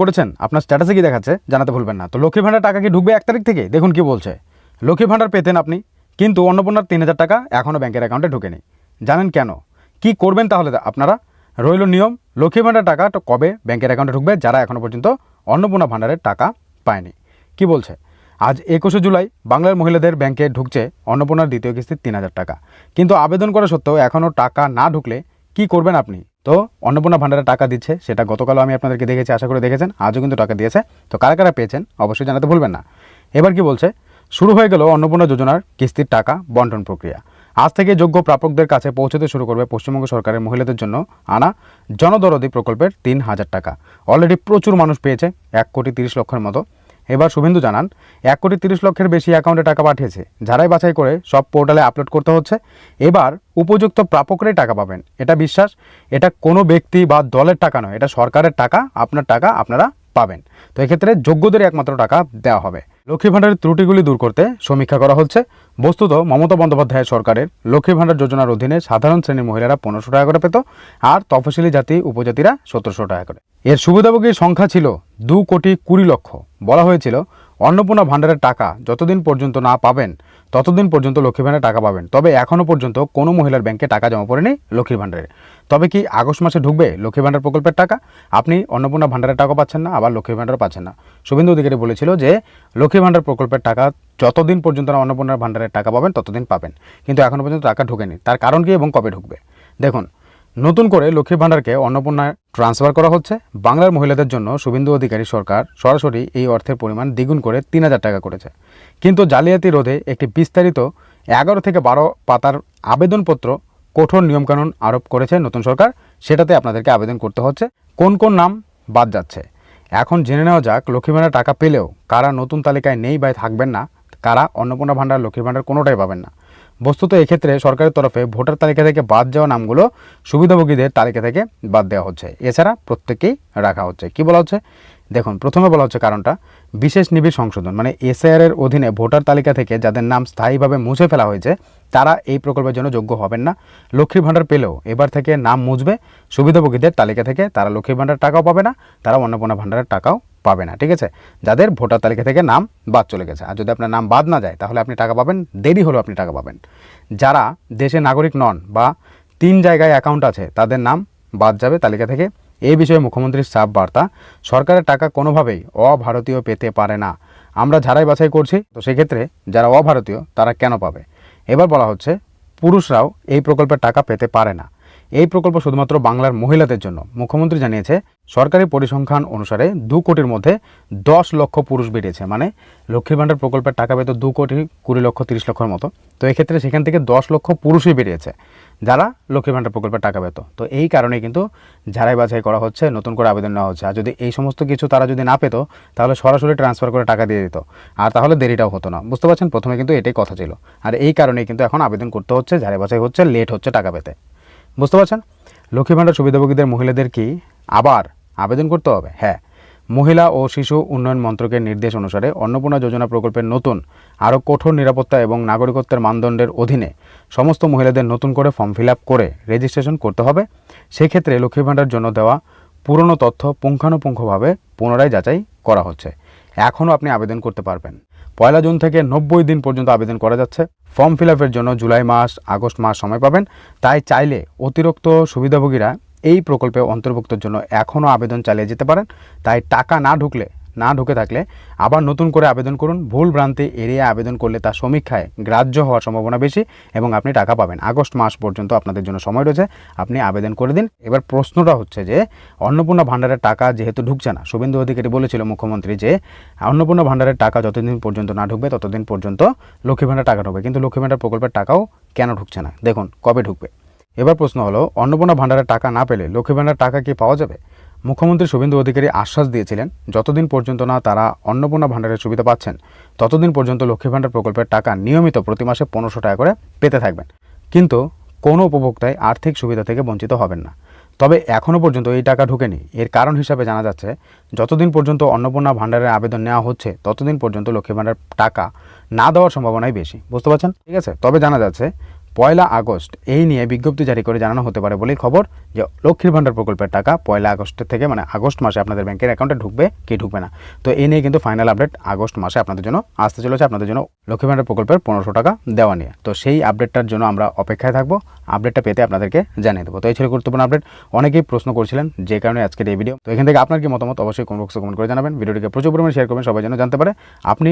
করেছেন? আপনার স্ট্যাটাসে কি দেখাচ্ছে? জানাতে ভুলবেন না। তো লক্ষ্মী ভাণ্ডার টাকা কি ঢুকবে 1 তারিখ থেকে? দেখুন কি বলছে। লক্ষ্মী ভাণ্ডার পেতেন আপনি, কিন্তু অন্নপূর্ণার 3000 টাকা এখনও ব্যাংকের অ্যাকাউন্টে ঢোকেনি। জানেন কেন? কি করবেন তাহলে আপনারা? রইল নিয়ম, লক্ষ্মী ভাণ্ডার টাকা তো কবে ব্যাংকের অ্যাকাউন্টে ঢুকবে যারা এখনও পর্যন্ত অন্নপূর্ণা ভাণ্ডারের টাকা পায়নি। কি বলছে? আজ 21শে জুলাই বাংলার মহিলাদের ব্যাংকে ঢুকছে অন্নপূর্ণার দ্বিতীয় কিস্তির 3000 টাকা, কিন্তু আবেদন করা সত্ত্বেও এখনও টাকা না ঢুকলে কি করবেন আপনি? তো অন্নপূর্ণা ভাণ্ডারে টাকা দিচ্ছে, সেটা গতকালও আমি আপনাদেরকে দেখেছি, আশা করে দেখেছেন। আজও কিন্তু টাকা দিয়েছে। তো কারা কারা পেয়েছেন অবশ্যই জানাতে ভুলবেন না। এবার কি বলছে? শুরু হয়ে গেল অন্নপূর্ণা যোজনার কিস্তির টাকা বন্টন প্রক্রিয়া। আজ থেকে যোগ্য প্রাপকদের কাছে পৌঁছতে শুরু করবে পশ্চিমবঙ্গ সরকারের মহিলাদের জন্য আনা জনদরদি প্রকল্পের 3000 টাকা। অলরেডি প্রচুর মানুষ পেয়েছে, 1,30,00,000-এর মতো। এবার শুভেন্দু জানান 1,30,00,000-এর বেশি অ্যাকাউন্টে টাকা পাঠিয়েছে, যারাই বাছাই করে সব পোর্টালে আপলোড করতে হচ্ছে। এবার উপযুক্ত প্রাপকরাই টাকা পাবেন, এটা বিশ্বাস। এটা কোনো ব্যক্তি বা দলের টাকা নয়, এটা সরকারের টাকা, আপনার টাকা আপনারা পাবেন। তো এক্ষেত্রে যোগ্যদের একমাত্র টাকা দেওয়া হবে। লক্ষ্মী ভাণ্ডারের ত্রুটিগুলি দূর করতে সমীক্ষা করা হচ্ছে। বস্তুত মমতা বন্দ্যোপাধ্যায়ের সরকারের লক্ষ্মী ভাণ্ডার যোজনার অধীনে সাধারণ শ্রেণীর মহিলারা 1500 টাকা করে পেত, আর তফসিলি জাতি উপজাতিরা 1700 টাকা করে। এর সুবিধাভোগীর সংখ্যা ছিল 2,20,00,000। বলা হয়েছিল অন্নপূর্ণা ভাণ্ডারের টাকা যতদিন পর্যন্ত না পাবেন ততদিন পর্যন্ত লক্ষ্মী ভাণ্ডারের টাকা পাবেন। তবে এখনও পর্যন্ত কোনো মহিলার ব্যাংকে টাকা জমা পড়েনি লক্ষ্মী ভাণ্ডারে। তবে কি আগস্ট মাসে ঢুকবে লক্ষ্মী ভাণ্ডার প্রকল্পের টাকা? আপনি অন্নপূর্ণা ভাণ্ডারের টাকা পাচ্ছেন না, আবার লক্ষ্মী ভাণ্ডারও পাচ্ছেন না। শুভেন্দু অধিকারী বলেছিল যে লক্ষ্মী ভাণ্ডার প্রকল্পের টাকা যতদিন পর্যন্ত না অন্নপূর্ণা ভাণ্ডারের টাকা পাবেন ততদিন পাবেন, কিন্তু এখনও পর্যন্ত টাকা ঢোকেনি। তার কারণ কি এবং কবে ঢুকবে? দেখুন, নতুন করে লক্ষ্মী ভাণ্ডারকে অন্নপূর্ণায় ট্রান্সফার করা হচ্ছে। বাংলার মহিলাদের জন্য শুভেন্দু অধিকারী সরকার সরাসরি এই অর্থের পরিমাণ দ্বিগুণ করে 3000 টাকা করেছে। কিন্তু জালিয়াতি রোধে একটি বিস্তারিত 11 থেকে 12 পাতার আবেদনপত্র কঠোর নিয়মকানুন আরোপ করেছে নতুন সরকার। সেটাতে আপনাদেরকে আবেদন করতে হচ্ছে। কোন কোন নাম বাদ যাচ্ছে এখন জেনে নেওয়া যাক। লক্ষ্মী ভাণ্ডার টাকা পেলেও কারা নতুন তালিকায় নেই বা থাকবেন না, কারা অন্নপূর্ণা ভাণ্ডার লক্ষ্মী ভাণ্ডার কোনোটাই পাবেন না। বস্তুত এক্ষেত্রে সরকারের তরফে ভোটার তালিকা থেকে বাদ যাওয়া নামগুলো সুবিধাভোগীদের তালিকা থেকে বাদ দেওয়া হচ্ছে, এছাড়া প্রত্যেককেই রাখা হচ্ছে। কি বলা হচ্ছে দেখুন, প্রথমে বলা হচ্ছে কারণটা বিশেষ নিবিড় সংশোধন, মানে এসআইআর এর অধীনে ভোটার তালিকা থেকে যাদের নাম স্থায়ীভাবে মুছে ফেলা হয়েছে তারা এই প্রকল্পের জন্য যোগ্য হবেন না। লক্ষ্মী ভাণ্ডার পেলেও এবার থেকে নাম মুছবে সুবিধাভোগীদের তালিকা থেকে, তারা লক্ষ্মী ভাণ্ডার টাকাও পাবে না, তারা অন্নপূর্ণা ভাণ্ডারের টাকাও পাবে না। ঠিক আছে, যাদের ভোটার তালিকা থেকে নাম বাদ চলে গেছে। আর যদি আপনার নাম বাদ না যায় তাহলে আপনি টাকা পাবেন, দেরি হলেও আপনি টাকা পাবেন। যারা দেশের নাগরিক নন বা 3 জায়গায় অ্যাকাউন্ট আছে তাদের নাম বাদ যাবে তালিকা থেকে। এই বিষয়ে মুখ্যমন্ত্রীর সাফ বার্তা, সরকারের টাকা কোনোভাবেই অভারতীয় পেতে পারে না। আমরা যারাই বাছাই করছি, তো সেক্ষেত্রে যারা অভারতীয় তারা কেন পাবে? এবার বলা হচ্ছে পুরুষরাও এই প্রকল্পের টাকা পেতে পারে না। এই প্রকল্প শুধুমাত্র বাংলার মহিলাদের জন্য। মুখ্যমন্ত্রী জানিয়েছে সরকারি পরিসংখ্যান অনুসারে 2 কোটির মধ্যে 10 লক্ষ পুরুষ বেরিয়েছে, মানে লক্ষ্মী ভাণ্ডার প্রকল্পের টাকা পেত 2,20,30,00,000-এর মতো। তো এক্ষেত্রে সেখান থেকে 10 লক্ষ পুরুষই বেরিয়েছে যারা লক্ষ্মী ভাণ্ডার প্রকল্পের টাকা পেত। তো এই কারণে কিন্তু যারাই বাছাই করা হচ্ছে, নতুন করে আবেদন নেওয়া হচ্ছে। আর যদি এই সমস্ত কিছু তারা যদি না পেত তাহলে সরাসরি ট্রান্সফার করে টাকা দিয়ে দিত, আর তাহলে দেরিটাও হতো না। বুঝতে পারছেন? প্রথমে কিন্তু এটাই কথা ছিল, আর এই কারণেই কিন্তু এখন আবেদন করতে হচ্ছে, যারাই বাছাই হচ্ছে, লেট হচ্ছে টাকা পেতে। বুঝতে পারছেন? লক্ষ্মী ভাণ্ডার সুবিধাভোগীদের মহিলাদের কি আবার আবেদন করতে হবে? হ্যাঁ, মহিলা ও শিশু উন্নয়ন মন্ত্রকের নির্দেশ অনুসারে অন্নপূর্ণা যোজনা প্রকল্পের নতুন আরও কঠোর নিরাপত্তা এবং নাগরিকত্বের মানদণ্ডের অধীনে সমস্ত মহিলাদের নতুন করে ফর্ম ফিল আপ করে রেজিস্ট্রেশন করতে হবে। সেক্ষেত্রে লক্ষ্মী ভাণ্ডার জন্য দেওয়া পুরনো তথ্য পুঙ্খানুপুঙ্খভাবে পুনরায় যাচাই করা হচ্ছে। এখনও আপনি আবেদন করতে পারবেন। 1 জুন থেকে 90 দিন পর্যন্ত আবেদন করা যাচ্ছে। ফর্ম ফিল আপের জন্য জুলাই মাস, আগস্ট মাস সময় পাবেন। তাই চাইলে অতিরিক্ত সুবিধাভোগীরা এই প্রকল্পে অন্তর্ভুক্তের জন্য এখনও আবেদন চালিয়ে যেতে পারেন। তাই টাকা না ঢুকে থাকলে আবার নতুন করে আবেদন করুন। ভুল ভ্রান্তি এড়িয়ে আবেদন করলে তা সমীক্ষায় গ্রাহ্য হওয়ার সম্ভাবনা বেশি এবং আপনি টাকা পাবেন। আগস্ট মাস পর্যন্ত আপনাদের জন্য সময় রয়েছে, আপনি আবেদন করে দিন। এবার প্রশ্নটা হচ্ছে যে অন্নপূর্ণা ভাণ্ডারের টাকা যেহেতু ঢুকছে না, শুভেন্দু অধিকারী বলেছিল মুখ্যমন্ত্রী যে অন্নপূর্ণা ভাণ্ডারের টাকা যতদিন পর্যন্ত না ঢুকবে ততদিন পর্যন্ত লক্ষ্মী ভাণ্ডার টাকা ঢুকবে, কিন্তু লক্ষ্মী ভাণ্ডার প্রকল্পের টাকাও কেন ঢুকছে না? দেখুন কবে ঢুকবে। এবার প্রশ্ন হলো অন্নপূর্ণা ভাণ্ডারের টাকা না পেলে লক্ষ্মী ভাণ্ডার টাকা কি পাওয়া যাবে? মুখ্যমন্ত্রী শুভেন্দু অধিকারী আশ্বাস দিয়েছিলেন যতদিন পর্যন্ত না তারা অন্নপূর্ণা ভাণ্ডারের সুবিধা পাচ্ছেন ততদিন পর্যন্ত লক্ষ্মী ভাণ্ডার প্রকল্পের টাকা নিয়মিত প্রতি মাসে 1500 টাকা করে পেতে থাকবেন, কিন্তু কোনো উপভোক্তাই আর্থিক সুবিধা থেকে বঞ্চিত হবেন না। তবে এখনও পর্যন্ত এই টাকা ঢোকেনি। এর কারণ হিসাবে জানা যাচ্ছে যতদিন পর্যন্ত অন্নপূর্ণা ভাণ্ডারের আবেদন নেওয়া হচ্ছে ততদিন পর্যন্ত লক্ষ্মী ভাণ্ডার টাকা না দেওয়ার সম্ভাবনাই বেশি। বুঝতে পারছেন? ঠিক আছে, তবে জানা যাচ্ছে 1 আগস্ট এই নিয়ে বিজ্ঞপ্তি জারি করে জানানো হতে পারে বলেই খবর যে লক্ষ্মীর ভাণ্ডার প্রকল্পের টাকা 1 আগস্টের থেকে মানে আগস্ট মাসে আপনাদের ব্যাংকের অ্যাকাউন্টে ঢুকবে কি ঢুকবে না। তো এই নিয়ে কিন্তু ফাইনাল আপডেট আগস্ট মাসে আপনাদের জন্য আসতে চলেছে, আপনাদের জন্য লক্ষ্মীর ভাণ্ডার প্রকল্পের 1500 টাকা দেওয়া নিয়ে। তো সেই আপডেটটার জন্য আমরা অপেক্ষায় থাকবো, আপডেটটা পেতে আপনাদেরকে জানিয়ে দেবো। তো এই ছিল গুরুত্বপূর্ণ আপডেট, অনেকেই প্রশ্ন করছিলেন যে কারণে আজকের এই ভিডিও। তো এখান থেকে আপনার কি মতামত অবশ্যই কমেন্ট বক্সে কমেন্ট করে জানাবেন, ভিডিওটিকে প্রচুর পরিমাণে শেয়ার করবেন সবাই যেন জানতে পারে আপনি